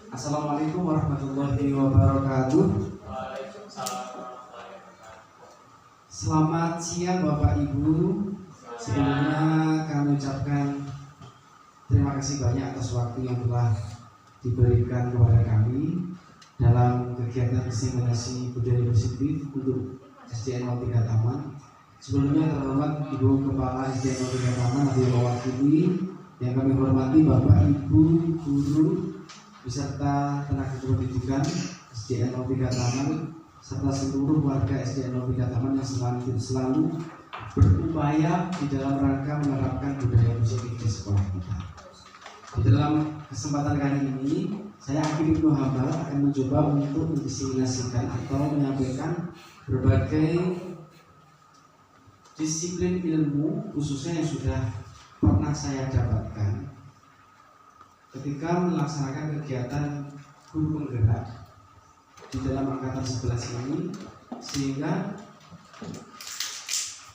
Assalamualaikum warahmatullahi wabarakatuh. Selamat siang Bapak Ibu. Sebelumnya kami ucapkan terima kasih banyak atas waktu yang telah diberikan kepada kami dalam kegiatan diseminasi budaya positif untuk SDN 03 Taman. Sebelumnya terhormat Ibu Kepala SDN 03 Taman yang mewakili, yang kami hormati Bapak Ibu guru beserta tenaga kependidikan SDN 03 Taman serta seluruh warga SDN 03 Taman yang selalu berupaya di dalam rangka menerapkan budaya positif di sekolah kita. Di dalam kesempatan kali ini, saya Akil Ibnu Hambal akan mencoba untuk mendiseminasikan atau menyampaikan berbagai disiplin ilmu khususnya yang sudah pernah saya dapatkan ketika melaksanakan kegiatan guru penggerak di dalam angkatan 11 ini, sehingga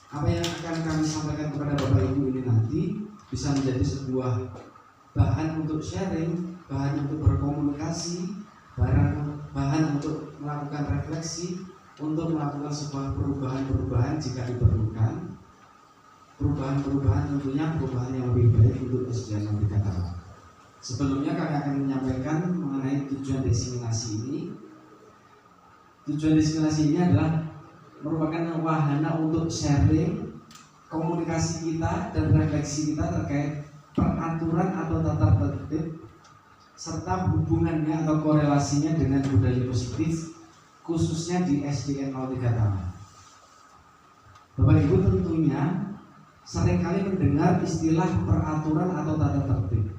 apa yang akan kami sampaikan kepada Bapak Ibu ini nanti bisa menjadi sebuah bahan untuk sharing, bahan untuk berkomunikasi, bahan untuk melakukan refleksi, untuk melakukan sebuah perubahan-perubahan jika diperlukan. Perubahan-perubahan tentunya perubahan yang lebih baik untuk SDN 03 Taman. Sebelumnya kami akan menyampaikan mengenai tujuan diseminasi ini. Tujuan diseminasi ini adalah merupakan wahana untuk sharing, komunikasi kita dan refleksi kita terkait peraturan atau tata tertib serta hubungannya atau korelasinya dengan budaya positif khususnya di SDN 03 Taman. Bapak Ibu tentunya seringkali mendengar istilah peraturan atau tata tertib.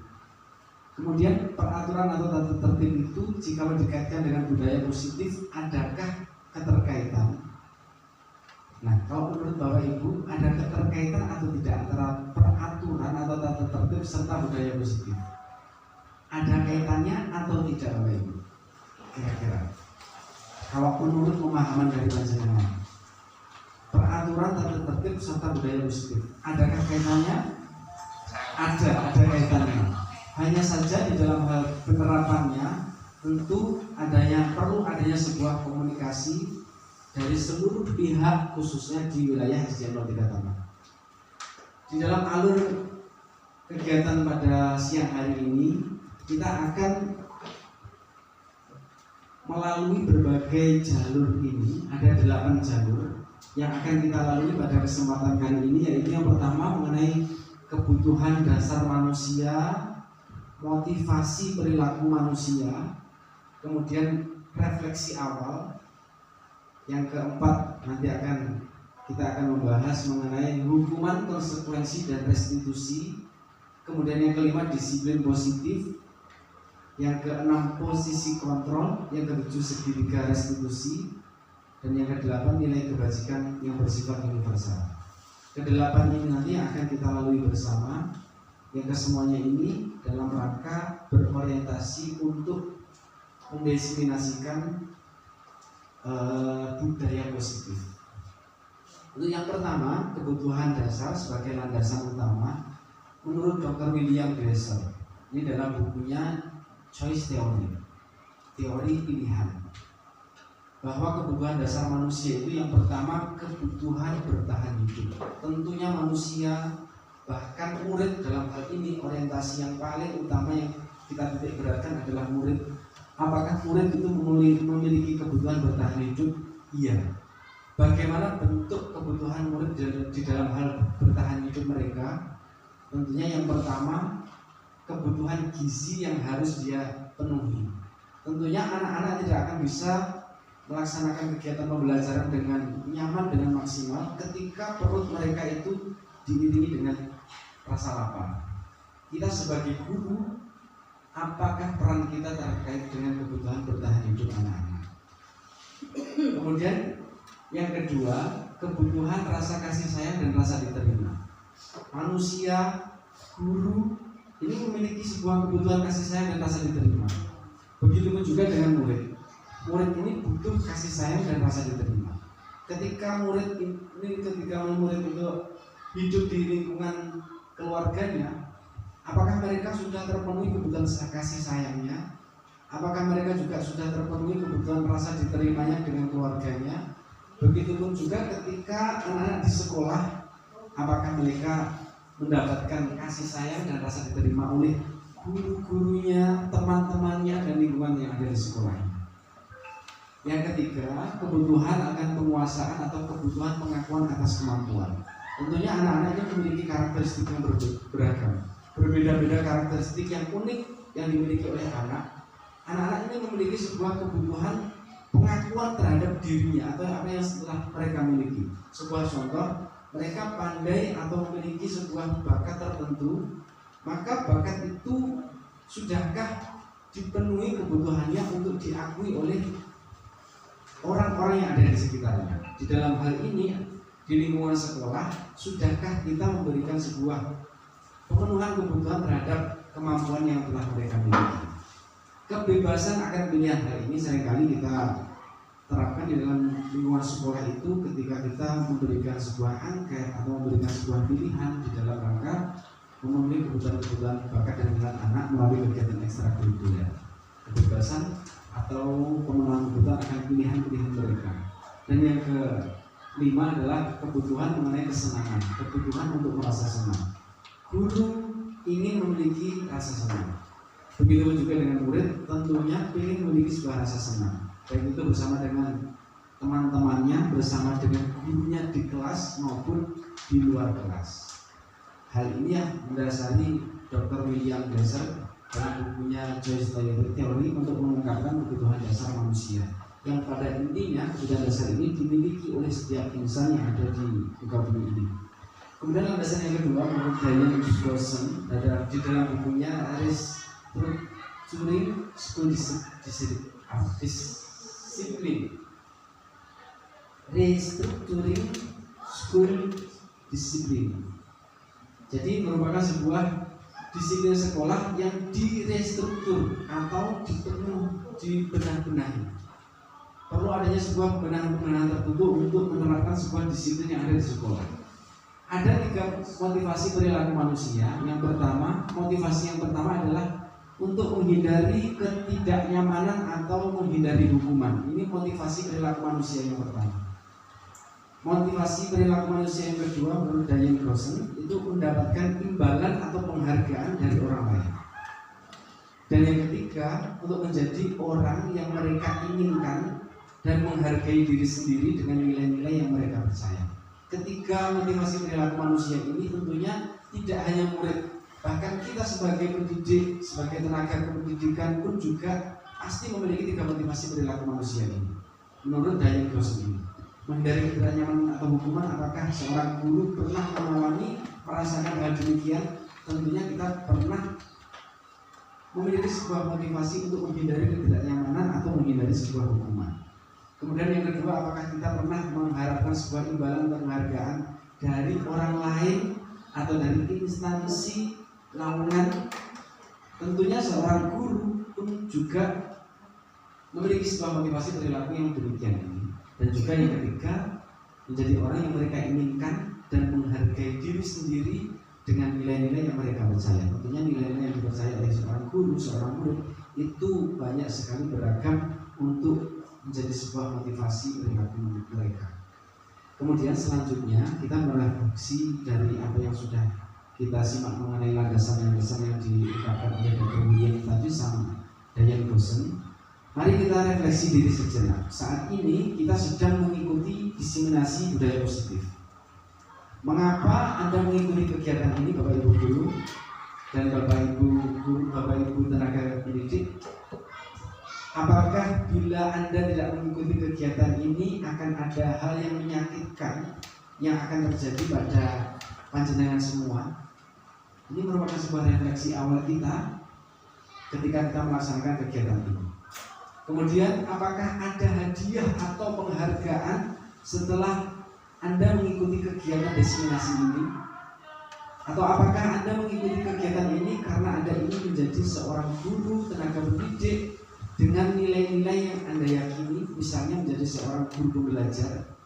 Kemudian peraturan atau tata tertib itu jika dikaitkan dengan budaya positif, adakah keterkaitan? Nah, kalau menurut Bapak Ibu, ada keterkaitan atau tidak antara peraturan atau tata tertib serta budaya positif? Ada kaitannya atau tidak Bapak Ibu? Kira-kira kalau menurut pemahaman dari panjenengan, peraturan, tata tertib serta budaya positif, adakah kaitannya? Ada kaitannya. Hanya saja di dalam hal penerapannya tentu perlu adanya sebuah komunikasi dari seluruh pihak khususnya di wilayah SDN 03 Taman. Di dalam alur kegiatan pada siang hari ini kita akan melalui berbagai jalur ini. Ada 8 jalur yang akan kita lalui pada kesempatan kali ini, yaitu yang pertama mengenai kebutuhan dasar manusia, motivasi perilaku manusia, kemudian refleksi awal. Yang keempat nanti kita akan membahas mengenai hukuman, konsekuensi dan restitusi. Kemudian yang kelima disiplin positif. Yang keenam posisi kontrol. Yang ketujuh segitiga restitusi. Dan yang kedelapan nilai kebajikan yang bersifat universal. Kedelapan ini nanti akan kita lalui bersama. Yang kesemuanya ini dalam rangka berorientasi untuk mendiseminasikan budaya positif. Untuk yang pertama, kebutuhan dasar sebagai landasan utama menurut Dr. William Glasser. Ini dalam bukunya Choice Theory, teori pilihan, bahwa kebutuhan dasar manusia itu yang pertama kebutuhan bertahan hidup. Tentunya manusia, bahkan murid dalam hal ini, orientasi yang paling utama yang kita titik beratkan adalah murid. Apakah murid itu memiliki kebutuhan bertahan hidup? Iya. Bagaimana bentuk kebutuhan murid di dalam hal bertahan hidup mereka? Tentunya yang pertama kebutuhan gizi yang harus dia penuhi. Tentunya anak-anak tidak akan bisa melaksanakan kegiatan pembelajaran dengan nyaman, dengan maksimal ketika perut mereka itu diiringi dengan rasa lapar. Kita sebagai guru, apakah peran kita terkait dengan kebutuhan bertahan hidup anak-anak? Kemudian yang kedua, kebutuhan rasa kasih sayang dan rasa diterima. Manusia, guru ini memiliki sebuah kebutuhan kasih sayang dan rasa diterima. Begitupun juga dengan murid. Murid ini butuh kasih sayang dan rasa diterima. Ketika murid itu hidup di lingkungan keluarganya, apakah mereka sudah terpenuhi kebutuhan kasih sayangnya? Apakah mereka juga sudah terpenuhi kebutuhan rasa diterimanya dengan keluarganya? Begitupun juga ketika anak-anak di sekolah, apakah mereka mendapatkan kasih sayang dan rasa diterima oleh guru-gurunya, teman-temannya, dan lingkungan yang ada di sekolah. Yang ketiga, kebutuhan akan penguasaan atau kebutuhan pengakuan atas kemampuan. Tentunya anak-anak ini memiliki karakteristik yang beragam, berbeda-beda karakteristik yang unik yang dimiliki oleh anak. Anak-anak ini memiliki sebuah kebutuhan pengakuan terhadap dirinya atau apa yang setelah mereka miliki. Sebuah contoh, mereka pandai atau memiliki sebuah bakat tertentu, maka bakat itu sudahkah dipenuhi kebutuhannya untuk diakui oleh orang-orang yang ada di sekitarnya. Di dalam hal ini, di lingkungan sekolah, sudahkah kita memberikan sebuah pemenuhan kebutuhan terhadap kemampuan yang telah mereka miliki. Kebebasan akan pilihan hal ini seringkali kita terapkan di dalam lingkungan sekolah itu ketika kita memberikan sebuah angket atau memberikan sebuah pilihan di dalam rangka memenuhi kebutuhan-kebutuhan bakat dan minat anak melalui kegiatan ekstrakurikuler. Kebebasan atau pemenuhan kebutuhan akan pilihan-pilihan mereka. Dan yang kelima adalah kebutuhan mengenai kesenangan, kebutuhan untuk merasa senang. Guru ingin memiliki rasa senang. Begitu juga dengan murid, tentunya ingin memiliki sebuah rasa senang, baik itu bersama dengan teman-temannya, bersama dengan gurunya di kelas maupun di luar kelas. Hal ini yang mendasari Dr. William Glasser dalam bukunya Joyce Theory untuk mengungkapkan kebutuhan dasar manusia, yang pada intinya kebutuhan dasar ini dimiliki oleh setiap insan yang ada di muka bumi ini. Kemudian landasan yang kedua menurut Diane Dawson di dalam bukunya Restructuring School Discipline. Jadi merupakan sebuah disiplin sekolah yang direstruktur atau dibenah-benahi. Perlu adanya sebuah pembenahan tertentu untuk menerapkan sebuah disiplin yang ada di sekolah. Ada 3 motivasi perilaku manusia. Motivasi yang pertama adalah untuk menghindari ketidaknyamanan atau menghindari hukuman. Ini motivasi perilaku manusia yang pertama. Motivasi perilaku manusia yang kedua menurut Diane Dawson itu mendapatkan imbalan atau penghargaan dari orang lain. Dan yang ketiga, untuk menjadi orang yang mereka inginkan dan menghargai diri sendiri dengan nilai-nilai yang mereka percaya. Ketiga motivasi perilaku manusia ini tentunya tidak hanya murid, bahkan kita sebagai pendidik, sebagai tenaga kependidikan pun juga pasti memiliki 3 motivasi perilaku manusia ini. Menurut Diane Dawson ini, menghindari ketidaknyamanan atau hukuman. Apakah seorang guru pernah mengalami merasakan hal demikian? Tentunya kita pernah memiliki sebuah motivasi untuk menghindari ketidaknyamanan atau menghindari sebuah hukuman. Kemudian yang kedua, apakah kita pernah mengharapkan sebuah imbalan atau penghargaan dari orang lain atau dari instansi naungan? Tentunya seorang guru pun juga memiliki sebuah motivasi perilaku yang demikian ini. Dan juga yang ketiga, menjadi orang yang mereka inginkan dan menghargai diri sendiri dengan nilai-nilai yang mereka percaya. Tentunya nilai-nilai yang dipercaya oleh seorang guru, seorang murid itu banyak sekali beragam untuk menjadi sebuah motivasi perilaku mereka. Kemudian selanjutnya kita merefleksi dari apa yang sudah kita simak mengenai landasan-landasan yang diungkapkan oleh Dr. William tadi sama Diane Dawson. Mari kita refleksi diri sejenak. Saat ini kita sedang mengikuti diseminasi budaya positif. Mengapa Anda mengikuti kegiatan ini, Bapak Ibu guru dan Bapak Ibu guru, Bapak Ibu tenaga pendidik? Apakah bila Anda tidak mengikuti kegiatan ini akan ada hal yang menyakitkan yang akan terjadi pada panjenengan semua? Ini merupakan sebuah refleksi awal kita ketika kita melaksanakan kegiatan ini. Kemudian apakah ada hadiah atau penghargaan setelah Anda mengikuti kegiatan diseminasi ini? Atau apakah Anda mengikuti kegiatan ini karena Anda ingin menjadi seorang guru, tenaga pendidik dengan nilai-nilai yang Anda yakini, misalnya menjadi seorang guru pembelajar?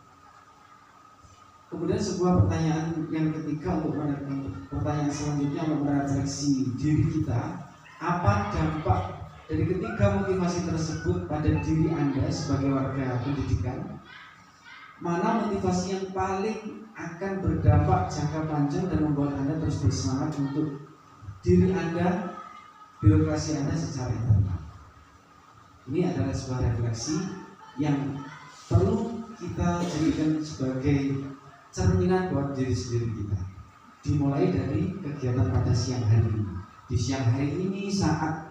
Kemudian sebuah pertanyaan yang ketiga untuk pertanyaan selanjutnya untuk merefleksi diri kita. Apa dampak Dari ketiga motivasi tersebut pada diri Anda sebagai warga pendidikan, mana motivasi yang paling akan berdampak jangka panjang dan membuat Anda terus bersemangat untuk diri Anda, birokrasi Anda secara internal? Ini adalah sebuah refleksi yang perlu kita jadikan sebagai cerminan buat diri sendiri kita. Dimulai dari kegiatan pada siang hari ini. Di siang hari ini saat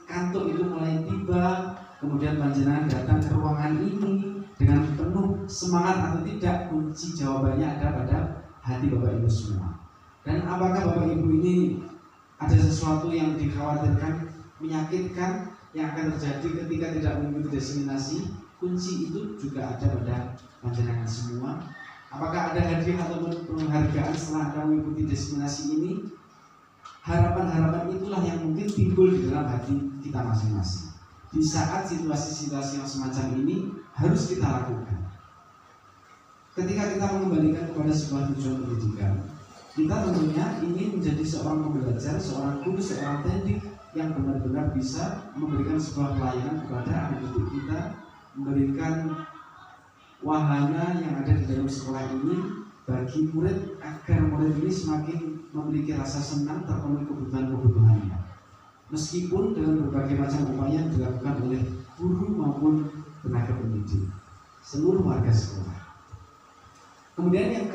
kantor itu mulai tiba, kemudian panjenengan datang ke ruangan ini dengan penuh semangat atau tidak, kunci jawabannya ada pada hati Bapak Ibu semua. Dan apakah Bapak Ibu ini ada sesuatu yang dikhawatirkan, menyakitkan yang akan terjadi ketika tidak mengikuti destinasi? Kunci itu juga ada pada panjenengan semua. Apakah ada hadiah ataupun penghargaan setelah Anda mengikuti destinasi ini? Harapan-harapan itulah yang mungkin timbul di dalam hati kita masing-masing. Di saat situasi-situasi yang semacam ini harus kita lakukan. Ketika kita mengembalikan kepada sebuah tujuan pendidikan, kita tentunya ingin menjadi seorang pembelajar, seorang guru, seorang pendidik yang benar-benar bisa memberikan sebuah pelayanan kepada anak didik kita, memberikan wahana yang ada di dalam sekolah ini bagi murid agar murid ini semakin memiliki rasa senang terpenuhi kebutuhan-kebutuhannya, meskipun dengan berbagai macam upaya yang dilakukan oleh guru maupun tenaga pendidik, seluruh warga sekolah. Kemudian yang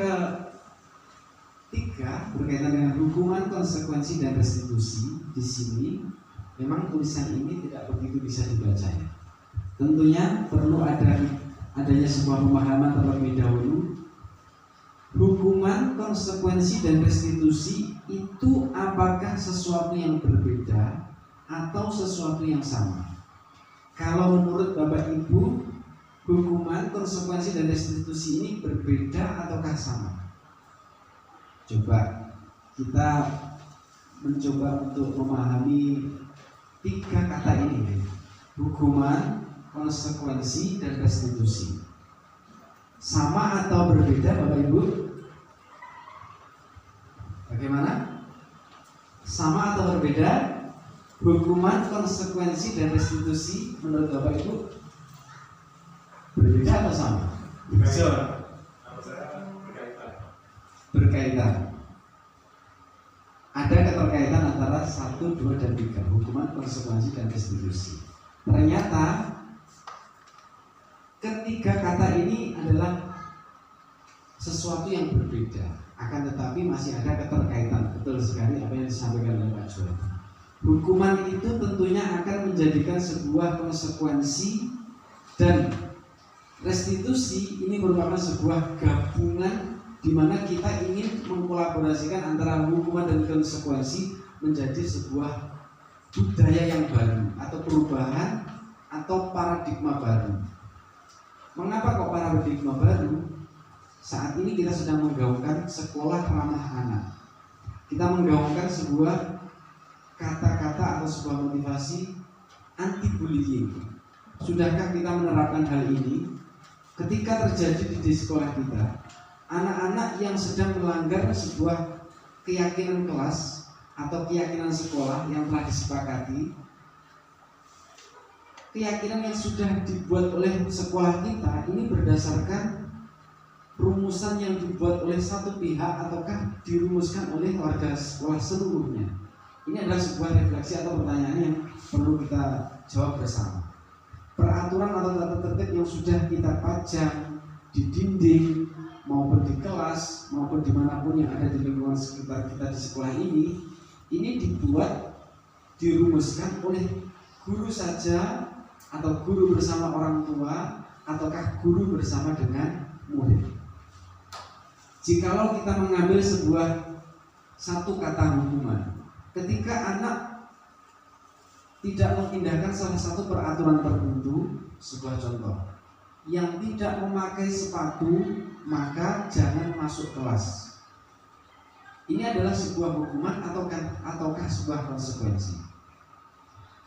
ketiga berkaitan dengan hukuman, konsekuensi dan restitusi. Di sini memang tulisan ini tidak begitu bisa dibaca ya. Tentunya perlu adanya sebuah pemahaman terlebih dahulu. Hukuman, konsekuensi, dan restitusi itu apakah sesuatu yang berbeda atau sesuatu yang sama? Kalau menurut Bapak Ibu, hukuman, konsekuensi, dan restitusi ini berbeda ataukah sama? Coba kita mencoba untuk memahami tiga kata ini: hukuman, konsekuensi, dan restitusi. Sama atau berbeda Bapak Ibu? Bagaimana? Sama atau berbeda? Hukuman, konsekuensi, dan restitusi menurut Bapak Ibu berbeda atau sama? Berkaitan. Ada keterkaitan antara 1, 2, dan 3, hukuman, konsekuensi, dan restitusi. Ternyata ketiga kata ini adalah sesuatu yang berbeda, akan tetapi masih ada keterkaitan. Betul sekali apa yang disampaikan oleh Pak Joel. Hukuman itu tentunya akan menjadikan sebuah konsekuensi, dan restitusi ini merupakan sebuah gabungan di mana kita ingin mengkolaborasikan antara hukuman dan konsekuensi menjadi sebuah budaya yang baru atau perubahan atau paradigma baru. Mengapa kok paradigma baru? Saat ini kita sedang menggaungkan sekolah ramah anak. Kita menggaungkan sebuah kata-kata atau sebuah motivasi anti bullying. Sudahkah kita menerapkan hal ini? Ketika terjadi di sekolah kita, anak-anak yang sedang melanggar sebuah keyakinan kelas atau keyakinan sekolah yang telah disepakati, keyakinan yang sudah dibuat oleh sekolah kita ini berdasarkan rumusan yang dibuat oleh satu pihak ataukah dirumuskan oleh warga sekolah seluruhnya? Ini adalah sebuah refleksi atau pertanyaan yang perlu kita jawab bersama. Peraturan atau tata tertib yang sudah kita pajang di dinding maupun di kelas maupun dimanapun yang ada di lingkungan sekitar kita di sekolah ini dibuat, dirumuskan oleh guru saja atau guru bersama orang tua ataukah guru bersama dengan murid. Jikalau kita mengambil satu kata hukuman, ketika anak tidak mengindahkan salah satu peraturan tertentu, sebuah contoh, yang tidak memakai sepatu maka jangan masuk kelas. Ini adalah sebuah hukuman ataukah sebuah konsekuensi.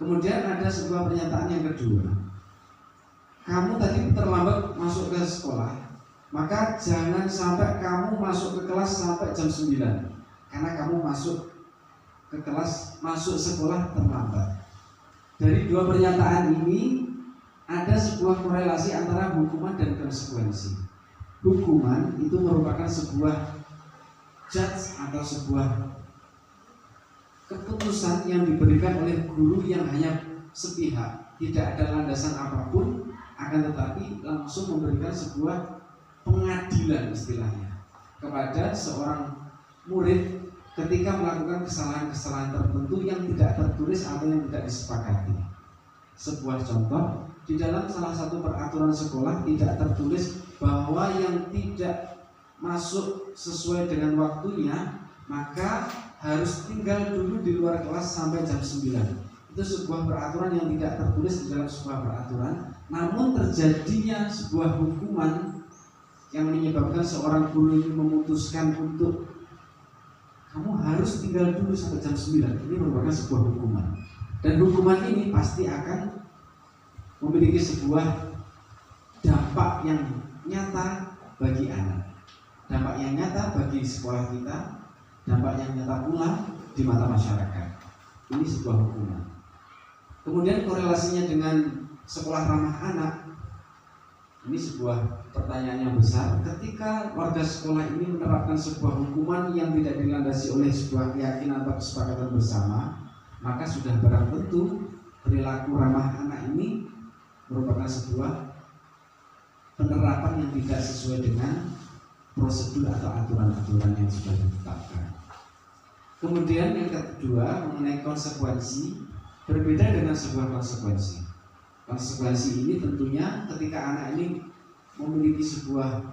Kemudian ada sebuah pernyataan yang kedua, kamu tadi terlambat masuk ke sekolah, maka jangan sampai kamu masuk ke kelas sampai jam 9, karena kamu masuk ke kelas, masuk sekolah terlambat. Dari dua pernyataan ini ada sebuah korelasi antara hukuman dan konsekuensi. Hukuman itu merupakan sebuah judge atau sebuah keputusan yang diberikan oleh guru yang hanya sepihak, tidak ada landasan apapun, akan tetapi langsung memberikan sebuah pengadilan istilahnya kepada seorang murid ketika melakukan kesalahan-kesalahan tertentu yang tidak tertulis atau yang tidak disepakati. Sebuah contoh, di dalam salah satu peraturan sekolah tidak tertulis bahwa yang tidak masuk sesuai dengan waktunya maka harus tinggal dulu di luar kelas sampai jam 9. Itu sebuah peraturan yang tidak tertulis di dalam sebuah peraturan, namun terjadinya sebuah hukuman yang menyebabkan seorang guru ini memutuskan untuk kamu harus tinggal dulu sampai jam 9. Ini merupakan sebuah hukuman. Dan hukuman ini pasti akan memiliki sebuah dampak yang nyata bagi anak, dampak yang nyata bagi sekolah kita, dampak yang nyata pula di mata masyarakat. Ini sebuah hukuman. Kemudian korelasinya dengan sekolah ramah anak, ini sebuah pertanyaan yang besar. Ketika warga sekolah ini menerapkan sebuah hukuman yang tidak dilandasi oleh sebuah keyakinan atau kesepakatan bersama, maka sudah barang tentu perilaku ramah anak ini merupakan sebuah penerapan yang tidak sesuai dengan prosedur atau aturan-aturan yang sudah ditetapkan. Kemudian yang kedua mengenai konsekuensi, berbeda dengan sebuah konsekuensi. Konsekuensi ini tentunya ketika anak ini memiliki sebuah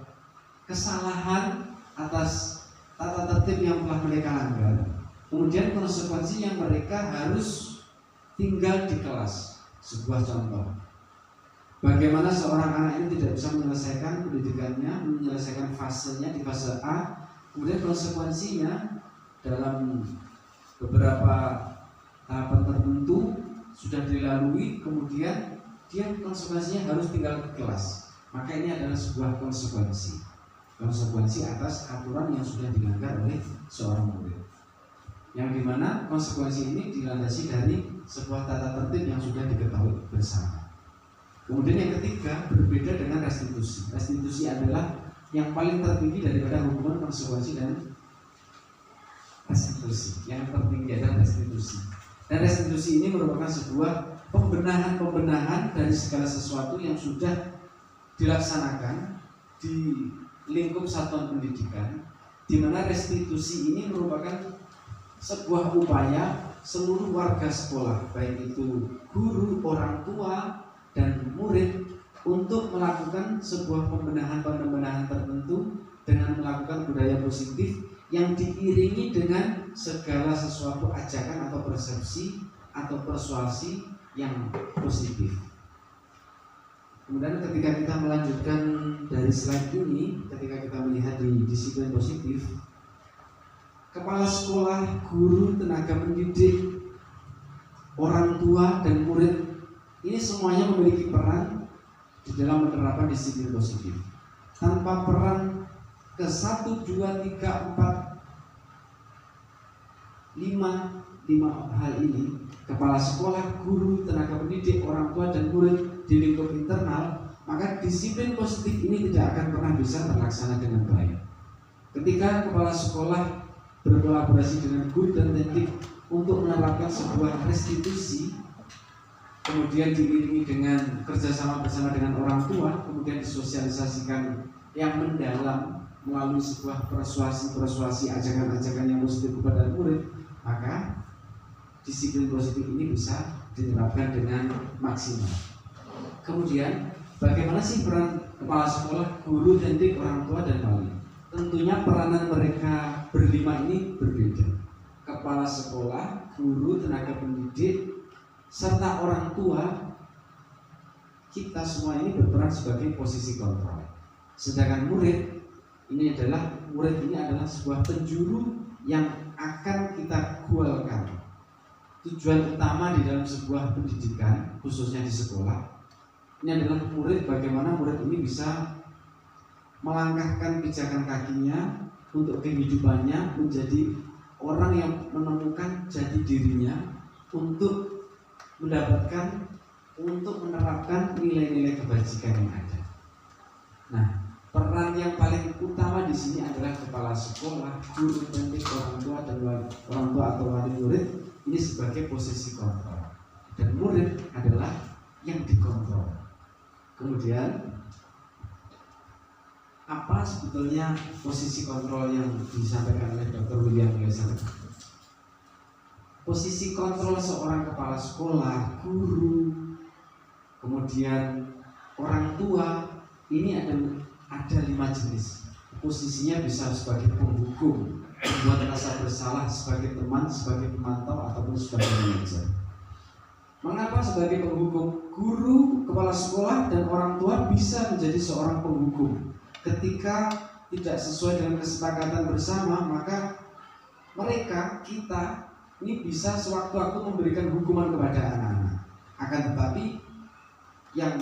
kesalahan atas tata tertib yang telah mereka langgar, kemudian konsekuensi yang mereka harus tinggal di kelas. Sebuah contoh, bagaimana seorang anak ini tidak bisa menyelesaikan pendidikannya, menyelesaikan fasenya di fase A, kemudian konsekuensinya dalam beberapa tahapan tertentu sudah dilalui, kemudian dia konsekuensinya harus tinggal di kelas. Maka ini adalah sebuah konsekuensi atas aturan yang sudah dilanggar oleh seorang murid, yang dimana konsekuensi ini dilandasi dari sebuah tata tertib yang sudah diketahui bersama. Kemudian yang ketiga berbeda dengan restitusi. Restitusi adalah yang paling tertinggi daripada hukuman, konsekuensi, dan restitusi. Yang tertinggi adalah restitusi. Dan restitusi ini merupakan sebuah pembenahan dari segala sesuatu yang sudah dilaksanakan di lingkup satuan pendidikan, di mana restitusi ini merupakan sebuah upaya seluruh warga sekolah, baik itu guru, orang tua, dan murid, untuk melakukan sebuah pembenahan tertentu dengan melakukan budaya positif yang diiringi dengan segala sesuatu ajakan atau persepsi atau persuasi yang positif. Kemudian ketika kita melanjutkan dari slide ini, ketika kita melihat di disiplin positif, kepala sekolah, guru, tenaga pendidik, orang tua, dan murid, ini semuanya memiliki peran di dalam menerapkan disiplin positif. Tanpa peran ke 1, 2, 3, 4, 5 hal ini, kepala sekolah, guru, tenaga pendidik, orang tua, dan murid di lingkup internal, maka disiplin positif ini tidak akan pernah bisa terlaksana dengan baik. Ketika kepala sekolah berkolaborasi dengan guru dan teknik untuk menerapkan sebuah restitusi, kemudian diiringi dengan kerjasama bersama dengan orang tua, kemudian disosialisasikan yang mendalam melalui sebuah persuasi, ajakan-ajakan yang positif kepada murid, maka disiplin positif ini bisa diterapkan dengan maksimal. Kemudian bagaimana sih peran kepala sekolah, guru, teknik, orang tua, dan wali? Tentunya peranan mereka berlima ini berbeda. Kepala sekolah, guru, tenaga pendidik, serta orang tua, kita semua ini berperan sebagai posisi kontrol. Sedangkan murid ini adalah sebuah penjuru yang akan kita gualkan. Tujuan utama di dalam sebuah pendidikan, khususnya di sekolah, ini adalah bagaimana murid ini bisa melangkahkan pijakan kakinya untuk kehidupannya menjadi orang yang menemukan jati dirinya untuk mendapatkan untuk menerapkan nilai-nilai kebajikan yang ada. Nah, peran yang paling utama di sini adalah kepala sekolah, guru, pendidik, orang tua dan orang tua atau wali murid ini sebagai posisi kontrol, dan murid adalah yang dikontrol. Kemudian apa sebetulnya posisi kontrol yang disampaikan oleh Dr. William Glaser? Posisi kontrol seorang kepala sekolah, guru, kemudian orang tua ini ada 5 jenis. Posisinya bisa sebagai penghukum, membuat rasa bersalah, sebagai teman, sebagai pemantau, ataupun sebagai manajer. Mengapa sebagai penghukum? Guru, kepala sekolah, dan orang tua bisa menjadi seorang penghukum. Ketika tidak sesuai dengan kesepakatan bersama, maka kita ini bisa sewaktu-waktu memberikan hukuman kepada anak-anak. Akan tetapi yang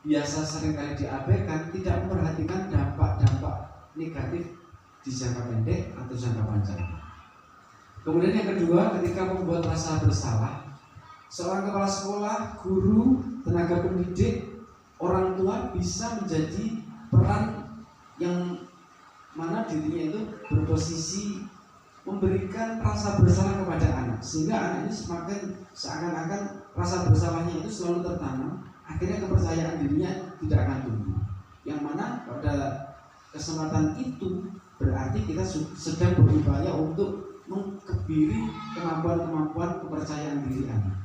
biasa seringkali diabaikan, tidak memperhatikan dampak-dampak negatif di jangka pendek atau jangka panjang. Kemudian yang kedua, ketika membuat rasa bersalah, seorang kepala sekolah, guru, tenaga pendidik, orang tua bisa menjadi peran yang mana dirinya itu berposisi memberikan rasa bersalah kepada anak, sehingga anak ini semakin seakan-akan rasa bersalahnya itu selalu tertanam. Akhirnya kepercayaan dirinya tidak akan tumbuh. Yang mana pada kesempatan itu berarti kita sedang berupaya untuk mengkebiri kemampuan kepercayaan diri anak.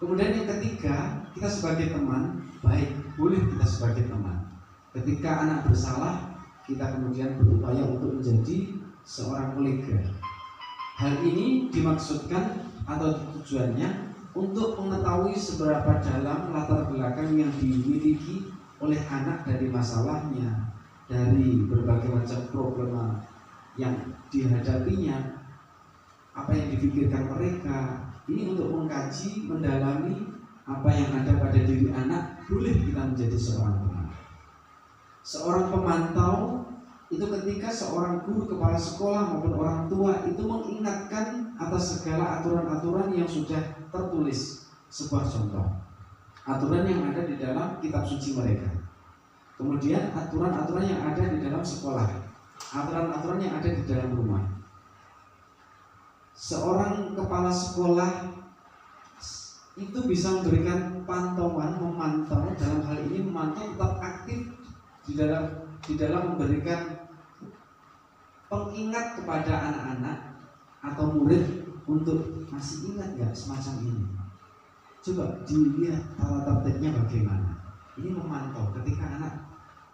Kemudian yang ketiga, kita sebagai teman, baik, boleh kita sebagai teman. Ketika anak bersalah, kita kemudian berupaya untuk menjadi seorang kolega. Hal ini dimaksudkan atau tujuannya untuk mengetahui seberapa dalam latar belakang yang dimiliki oleh anak dari masalahnya, dari berbagai macam problema yang dihadapinya, apa yang dipikirkan mereka. Ini untuk mengkaji, mendalami apa yang ada pada diri anak. Boleh kita menjadi seorang teman. Seorang pemantau itu ketika seorang guru, kepala sekolah maupun orang tua itu mengingatkan atas segala aturan-aturan yang sudah tertulis. Sebuah contoh, aturan yang ada di dalam kitab suci mereka. Kemudian aturan-aturan yang ada di dalam sekolah, aturan-aturan yang ada di dalam rumah. Seorang kepala sekolah itu bisa memberikan pantauan, memantau, dalam hal ini memantau tetap aktif di dalam memberikan pengingat kepada anak-anak atau murid untuk masih ingat nggak semacam ini. Coba dilihat tata tertibnya bagaimana. Ini memantau. Ketika anak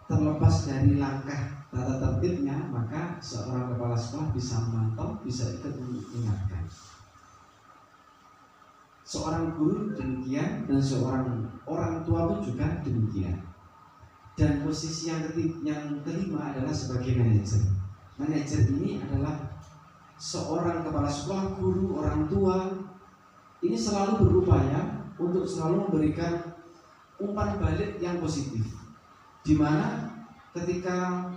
terlepas dari langkah tata tertibnya, maka seorang kepala sekolah bisa memantau, bisa ikut mengingatkan. Seorang guru demikian, dan seorang orang tua pun juga demikian. Dan posisi yang kelima adalah sebagai manajer. Manajer ini adalah seorang kepala sekolah, guru, orang tua. Ini selalu berupaya untuk selalu memberikan umpan balik yang positif. Di mana ketika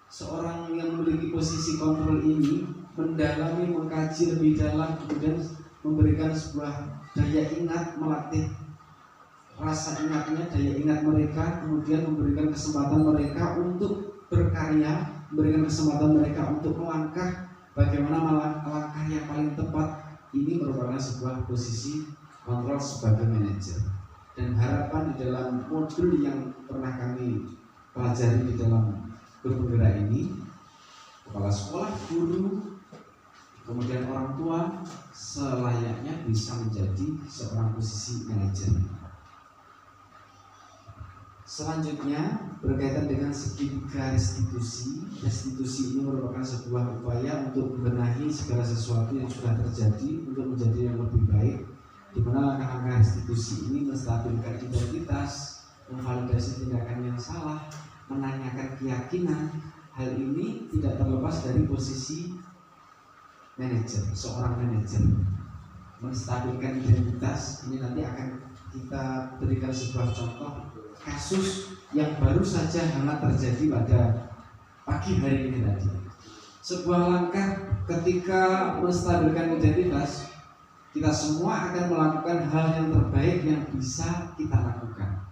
seorang yang memiliki posisi kontrol ini mendalami, mengkaji lebih dalam, kemudian memberikan sebuah daya ingat, melatih rasa ingatnya, daya ingat mereka, kemudian memberikan kesempatan mereka untuk berkarya, memberikan kesempatan mereka untuk melangkah bagaimana langkah yang paling tepat. Ini merupakan sebuah posisi kontrol sebagai manajer. Dan harapan di dalam modul yang pernah kami pelajari di dalam grup penggerak ini, kepala sekolah, guru, kemudian orang tua selayaknya bisa menjadi seorang posisi manajer. Selanjutnya berkaitan dengan segitiga restitusi. Restitusi ini merupakan sebuah upaya untuk membenahi segala sesuatu yang sudah terjadi untuk menjadi yang lebih baik, di mana langkah-langkah restitusi ini menstabilkan identitas, memvalidasi tindakan yang salah, menanyakan keyakinan. Hal ini tidak terlepas dari posisi manajer, seorang manajer. Menstabilkan identitas ini nanti akan kita berikan sebuah contoh kasus yang baru saja hangat terjadi pada pagi hari ini tadi. Sebuah langkah ketika menstabilkan identitas, Kita semua akan melakukan hal yang terbaik yang bisa kita lakukan.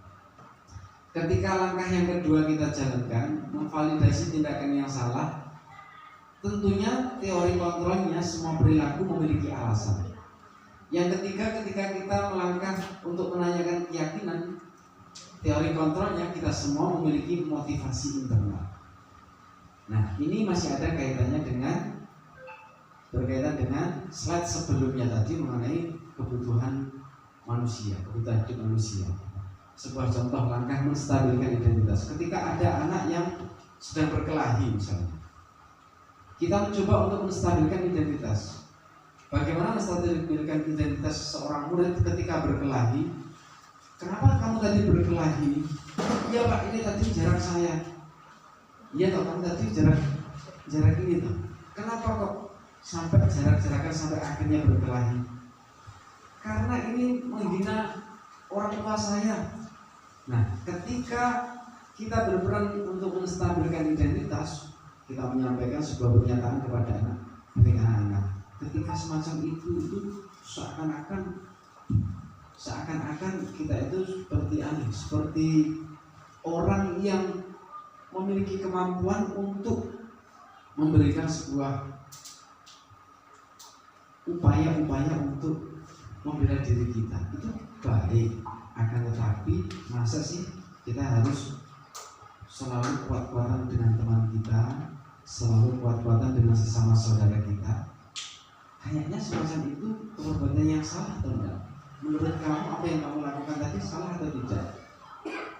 Ketika langkah yang kedua kita jalankan, memvalidasi tindakan yang salah, tentunya teori kontrolnya semua perilaku memiliki alasan. Yang ketiga, ketika kita melangkah untuk menanyakan keyakinan, teori kontrolnya kita semua memiliki motivasi internal. Nah, ini masih ada kaitannya berkaitan dengan slide sebelumnya tadi mengenai kebutuhan manusia, kebutuhan hidup manusia. Sebuah contoh langkah menstabilkan identitas. Ketika ada anak yang sedang berkelahi misalnya, kita mencoba untuk menstabilkan identitas. Bagaimana menstabilkan identitas seorang murid ketika berkelahi? Kenapa kamu tadi berkelahi? Iya Pak, ini tadi jarak saya. Iya toh, kamu tadi jarak ini toh. Kenapa kok sampai jarak-jarakan sampai akhirnya berkelahi? Karena ini menghina orang tua saya. Nah, ketika kita berperan untuk menstabilkan identitas, kita menyampaikan sebuah pernyataan kepada anak. Ketika semacam itu seakan-akan kita itu seperti orang yang memiliki kemampuan untuk memberikan sebuah upaya-upaya untuk membela diri kita. Itu baik, akan tetapi masa sih kita harus selalu kuat-kuatan dengan teman kita, selalu kuat-kuatan dengan sesama saudara kita? Kayaknya semacam itu perbuatan yang salah atau enggak? Menurut kamu apa yang kamu lakukan tadi salah atau tidak?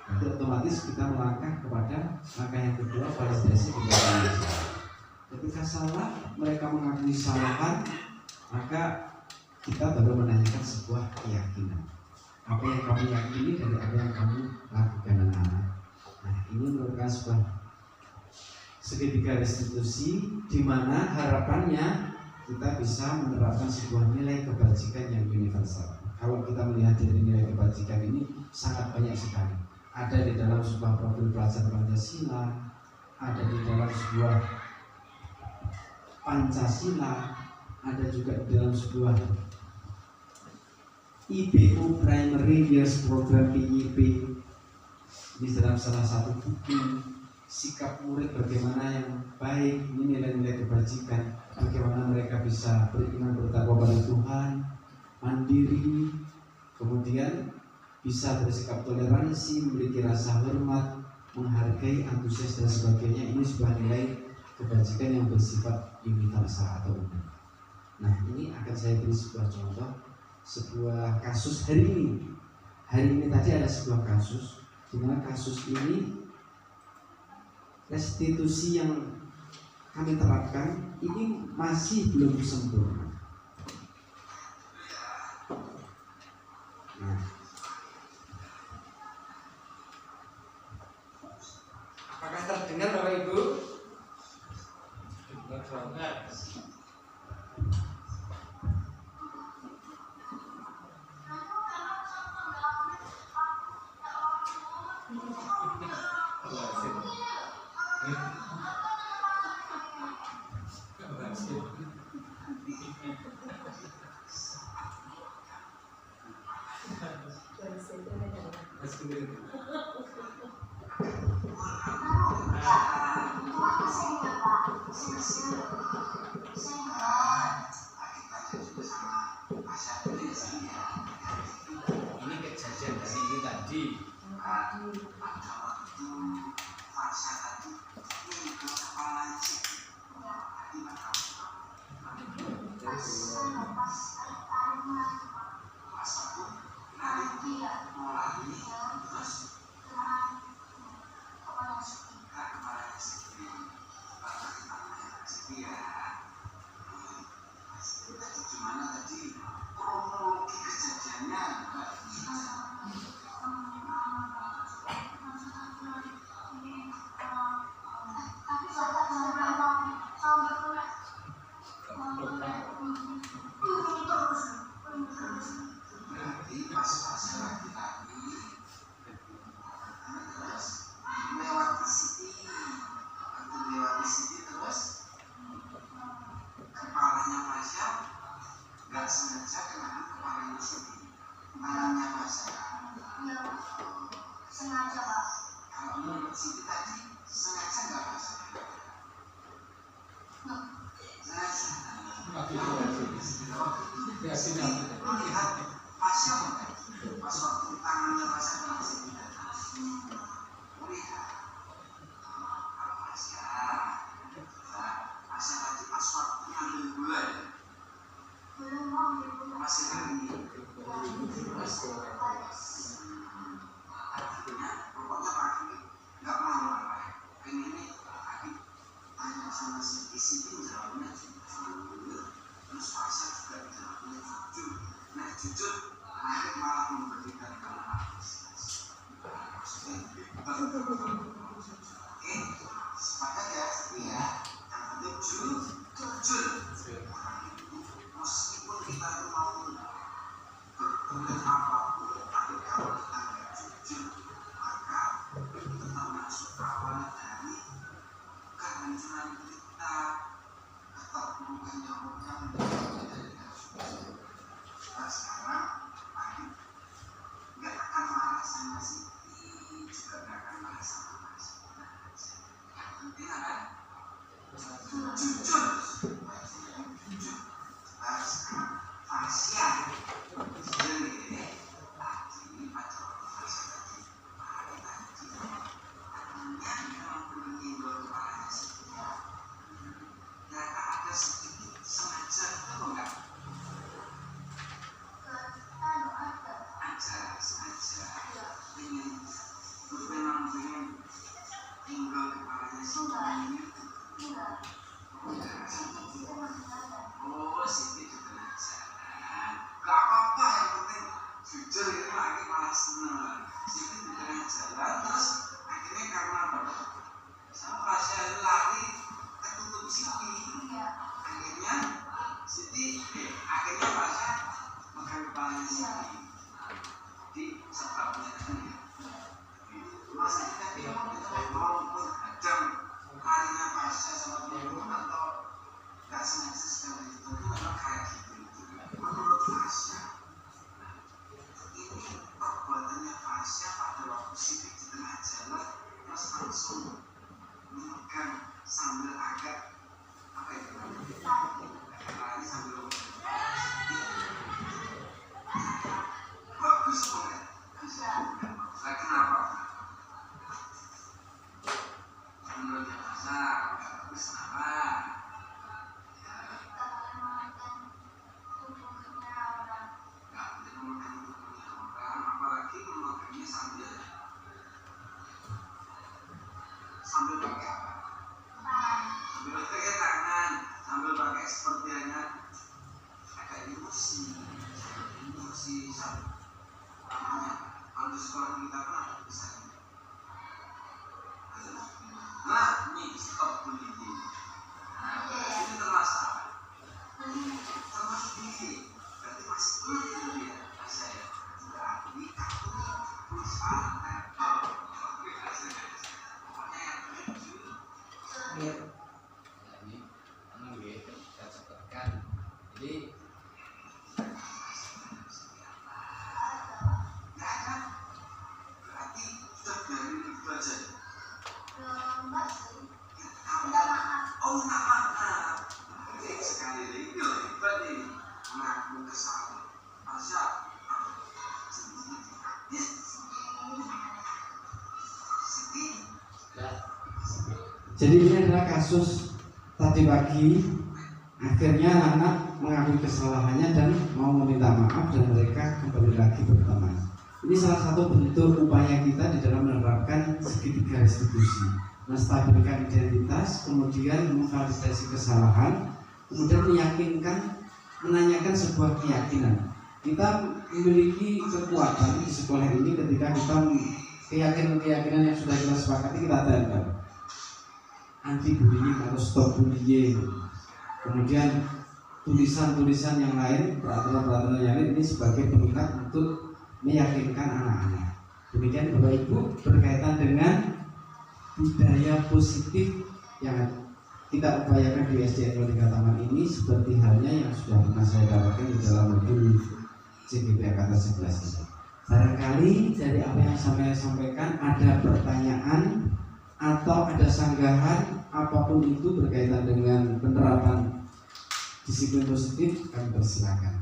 Nanti otomatis kita melangkah kepada langkah yang kedua, validasi tindakan. Ketika salah, mereka mengakui kesalahan, maka kita baru menanyakan sebuah keyakinan. Apa yang kamu yakini dari apa yang kamu lakukan anak-anak. Nah, ini merupakan sebuah segitiga restitusi di mana harapannya kita bisa menerapkan sebuah nilai kebajikan yang universal. Kalau kita melihat dari nilai kebajikan ini sangat banyak sekali. Ada di dalam sebuah profil pelajar Pancasila, ada di dalam sebuah Pancasila, ada juga di dalam sebuah IBU Primary Years Program PYP. Di dalam salah satu buku sikap murid bagaimana yang baik, ini nilai-nilai kebajikan, bagaimana mereka bisa beriman bertakwa pada Tuhan, mandiri, kemudian bisa bersikap toleransi, memiliki rasa hormat, menghargai, antusias dan sebagainya. Ini sebuah nilai kebajikan yang bersifat universal atau umum. Nah, ini akan saya beri sebuah contoh, sebuah kasus hari ini. Hari ini tadi ada sebuah kasus, di mana kasus ini restitusi yang kami terapkan ini masih belum sempurna. Nah, apakah terdengar Bapak Ibu? Terdengar. Ini kejadian dari ini tadi. Ya, melihat pasien pas waktu tangannya pasien masih tidak melihat pasien tadi pas waktu ngambil bulan masih lagi artinya pokoknya pagi nggak mau apa ini pagi tanya sama si isi jawabnya terus pasien juga jawabnya jujur. Nah jujur akhirnya malah memberikan oke sepakat ya iya yang penting jujur meskipun kita itu mau berbuat apapun tapi kalau kita nggak jujur maka itu termasuk awal dari kehancuran kita atau bukannya orang dari nah sekarang pagi nggak akan marah sama si juga nggak akan marah sama mas yang penting apa jujur nah sekarang pasien ini tadi pada pasien tadi hari tadi artinya memang belum timbul kepalanya sedikit ternyata ada sedikit sengaja itu enggak sengaja ingin memang ingin tinggal kepalanya sedikit oh sedikit ketenangan gak apa-apa yang penting jujur ini lagi malah senang sedikit di tengah jalan terus akhirnya karena apa sama pasien lari ketutup Siti akhirnya Siti akhirnya pasien megang kepalanya Siti di sebabnya masih kita mau menghadang larinya pasien sama teman-teman atau gak sengaja sekali itu memang kayak gitu menurut pasien ini perbuatannya pasien pada waktu Siti di tengah jalan terus langsung memegang sambil agak apa itu lari sambil bagus banget nah kenapa menurutnya masa bagus kenapa nggak boleh memegang tubuhnya orang apalagi memegangnya sambil pakai apa sambil pakai tangan sambil pakai seperti hanya agak emosi namanya kalau di sekolah kita kan ada tulisannya nah ini stop bullying ini termasuk apa? termasuk bullying berarti masih bullying ya saya berarti kamu berusaha pokoknya yang jujur ini kita catatkan jadi berarti sudah dari itu aja oh minta maaf sekali lagi hebat nih mengaku kesalahan masa jadi ini adalah kasus tadi pagi akhirnya anak mengakui kesalahannya dan mau meminta maaf dan mereka kembali lagi berteman. Ini salah satu bentuk upaya kita di dalam menerapkan segitiga restitusi, menstabilkan identitas, kemudian memvalidasi kesalahan, kemudian menanyakan sebuah keyakinan. Kita memiliki kekuatan di sekolah ini ketika kita keyakinan yang sudah kita sepakati kita tanamkan. Anti bullying atau stop bullying. Kemudian tulisan-tulisan yang lain, peraturan-peraturan yang lain ini sebagai pengikat untuk meyakinkan anak-anak. Demikian Bapak Ibu berkaitan dengan budaya positif yang kita upayakan di SDN Merdeka Taman ini seperti halnya yang sudah pernah saya dapatkan di dalam modul CGP Angkatan 11 ini. Barangkali dari apa yang saya sampaikan ada pertanyaan atau ada sanggahan apapun itu berkaitan dengan penerapan disiplin positif, kami persilakan.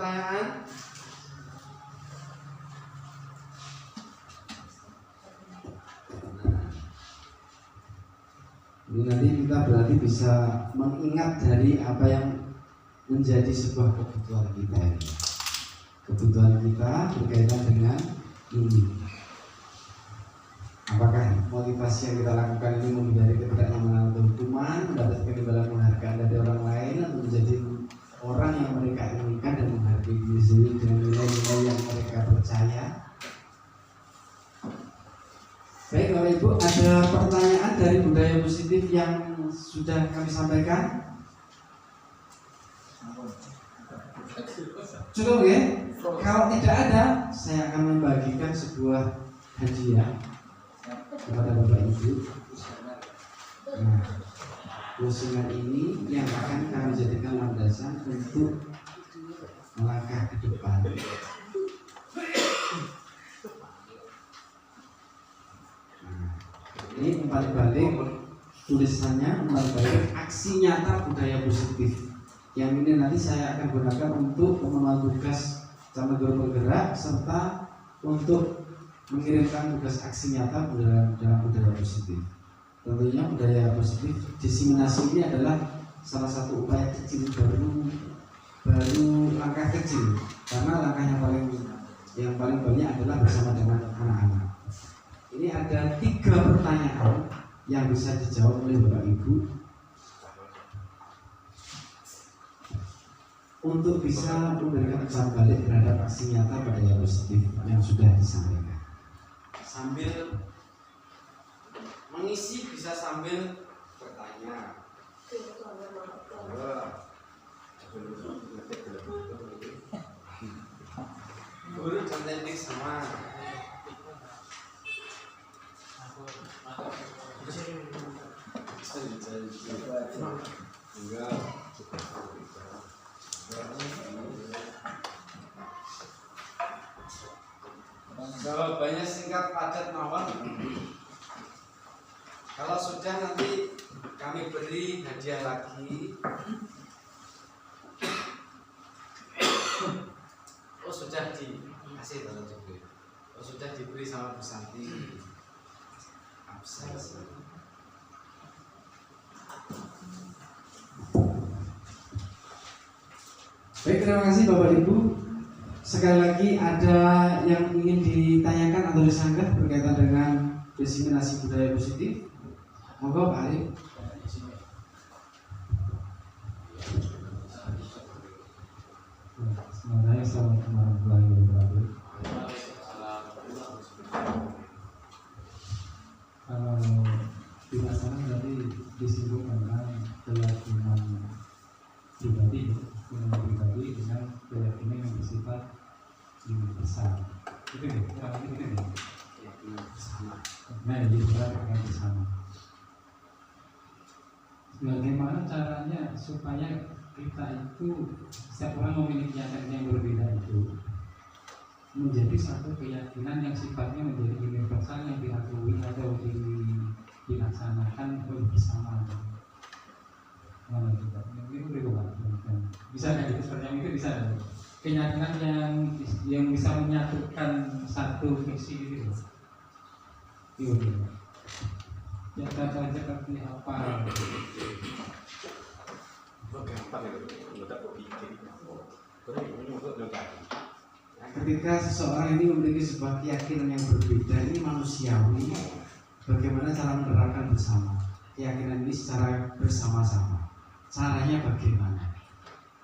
pertanyaan? Ini nanti kita berarti bisa mengingat dari apa yang menjadi sebuah kebutuhan kita ini. Kebutuhan kita berkaitan dengan ini. Apakah motivasi yang kita lakukan ini menghindari ketidaknyamanan atau hukuman, mendapatkan imbalan penghargaan dari orang lain, atau menjadi orang yang mereka inginkan dan menghargai diri sendiri dengan nilai-nilai yang mereka percaya? Baik Bapak Ibu, ada pertanyaan dari budaya positif yang sudah kami sampaikan? Cukup ya? Kalau tidak ada, saya akan membagikan sebuah hadiah kepada Bapak Ibu. Nah, usungan ini yang akan kami jadikan landasan untuk melangkah ke depan. Ini umpan balik tulisannya, umpan balik aksi nyata budaya positif. Yang ini nanti saya akan gunakan untuk memenuhi tugas sama guru penggerak serta untuk mengirimkan tugas aksi nyata dalam budaya positif. Tentunya budaya positif diseminasi ini adalah salah satu upaya kecil, baru langkah kecil, karena langkah yang paling banyak adalah bersama dengan anak-anak. Ini ada 3 pertanyaan yang bisa dijawab oleh Bapak Ibu untuk bisa memberikan umpan balik terhadap aksi nyata budaya positif yang sudah disampaikan. Sambil mengisi bisa sambil bertanya. Guru cantik sama. Jawabannya singkat, padat, mawon. Kalau sudah nanti kami beri hadiah lagi. Oh sudah dikasih dalam juga. Oh sudah diberi sama Bu Santi. Absen. Baik, terima kasih Bapak Ibu. Sekali lagi ada yang ingin ditanyakan atau disanggah berkaitan dengan diseminasi budaya positif? Monggo Pak Arif. Sebenarnya Assalamualaikum warahmatullahi wabarakatuh. Kalau tidak salah berarti disebut tentang keyakinan pribadi dengan keyakinan yang bersifat universal. Itu deh, kurang lebih itu deh. Keyakinan bersama. Nah, jadi keyakinan bersama. Bagaimana caranya supaya kita itu setiap orang memiliki keyakinan yang berbeda itu menjadi satu keyakinan yang sifatnya menjadi universal yang diakui atau dilaksanakan bersama. Mana juga? Ini bisa nggak gitu seperti yang itu bisa? Keyakinan yang bisa menyatukan satu visi itu. Iya. Ya kata seperti apa? Ketika seseorang ini memiliki sebuah keyakinan yang berbeda, ini manusiawi. Bagaimana cara menerapkan bersama keyakinan ini secara bersama-sama? Caranya bagaimana?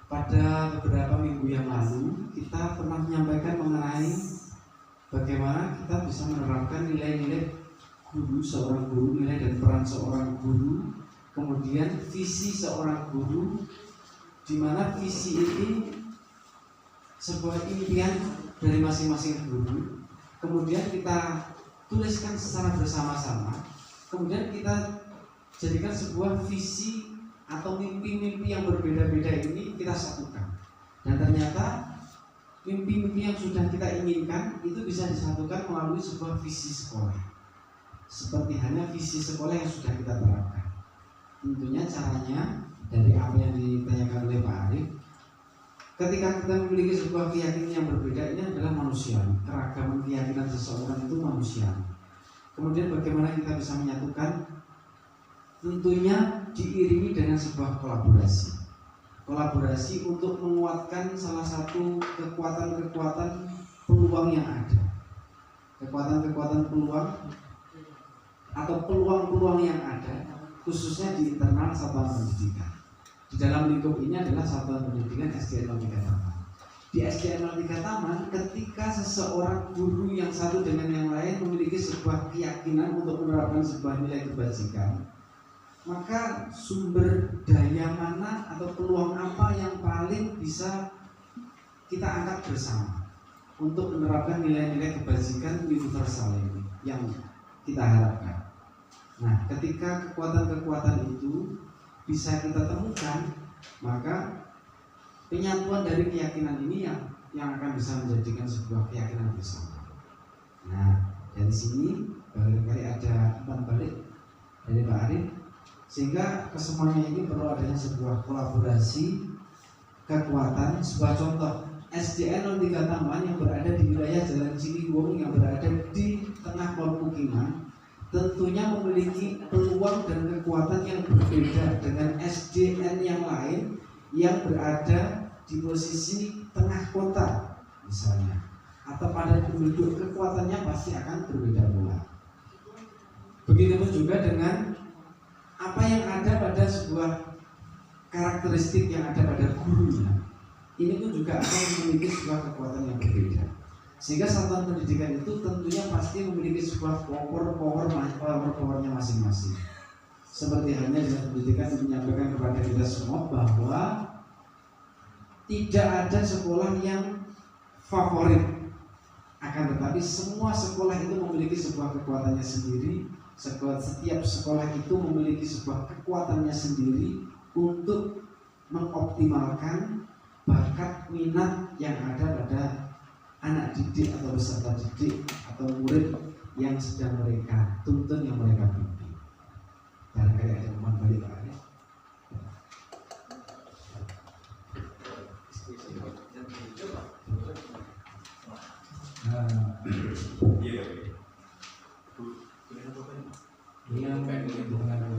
Pada beberapa minggu yang lalu kita pernah menyampaikan mengenai bagaimana kita bisa menerapkan nilai-nilai seorang guru, nilai dan peran seorang guru, kemudian visi seorang guru, di mana visi ini sebuah impian dari masing-masing guru, kemudian kita tuliskan secara bersama-sama, kemudian kita jadikan sebuah visi atau mimpi-mimpi yang berbeda-beda ini kita satukan, dan ternyata mimpi-mimpi yang sudah kita inginkan itu bisa disatukan melalui sebuah visi sekolah, seperti hanya visi sekolah yang sudah kita terapkan. Tentunya caranya dari apa yang ditanyakan oleh Pak Arif, Ketika kita memiliki sebuah keyakinan yang berbeda, ini adalah manusia. Keragaman keyakinan seseorang itu manusia. Kemudian bagaimana kita bisa menyatukan? Tentunya diiringi dengan sebuah kolaborasi. Kolaborasi untuk menguatkan salah satu kekuatan-kekuatan peluang yang ada. Kekuatan-kekuatan peluang atau peluang-peluang yang ada, khususnya di internal satuan pendidikan. Di dalam lingkup ini adalah satuan pendidikan SDN 03 Taman. Di SDN 03 Taman, ketika seseorang guru yang satu dengan yang lain memiliki sebuah keyakinan untuk menerapkan sebuah nilai kebajikan, maka sumber daya mana atau peluang apa yang paling bisa kita angkat bersama untuk menerapkan nilai-nilai kebajikan universal ini yang kita harapkan. Nah, ketika kekuatan-kekuatan itu bisa kita temukan, maka penyatuan dari keyakinan ini yang akan bisa menjadikan sebuah keyakinan bersama. Nah, dari sini barangkali ada umpan balik dari Pak Arif, sehingga kesemuanya ini perlu adanya sebuah kolaborasi kekuatan. Sebuah contoh, SDN 03 Taman yang berada di wilayah Jalan Ciliwung yang berada di tengah pemukiman tentunya memiliki peluang dan kekuatan yang berbeda dengan SDN yang lain yang berada di posisi tengah kota misalnya, atau pada penduduk, kekuatannya pasti akan berbeda pula. Begitupun juga dengan apa yang ada pada sebuah karakteristik yang ada pada gurunya, ini pun juga akan memiliki sebuah kekuatan yang berbeda. Sehingga satuan pendidikan itu tentunya pasti memiliki sebuah power-powernya masing-masing. Seperti halnya dengan pendidikan menyampaikan kepada kita semua bahwa tidak ada sekolah yang favorit, akan tetapi semua sekolah itu memiliki sebuah kekuatannya sendiri. Setiap sekolah itu memiliki sebuah kekuatannya sendiri untuk mengoptimalkan bakat minat yang ada pada anak didik atau peserta didik atau murid yang sedang mereka tuntun, yang mereka bimbing. Barangkali ada umpan balik Pak Arif. Yang dengan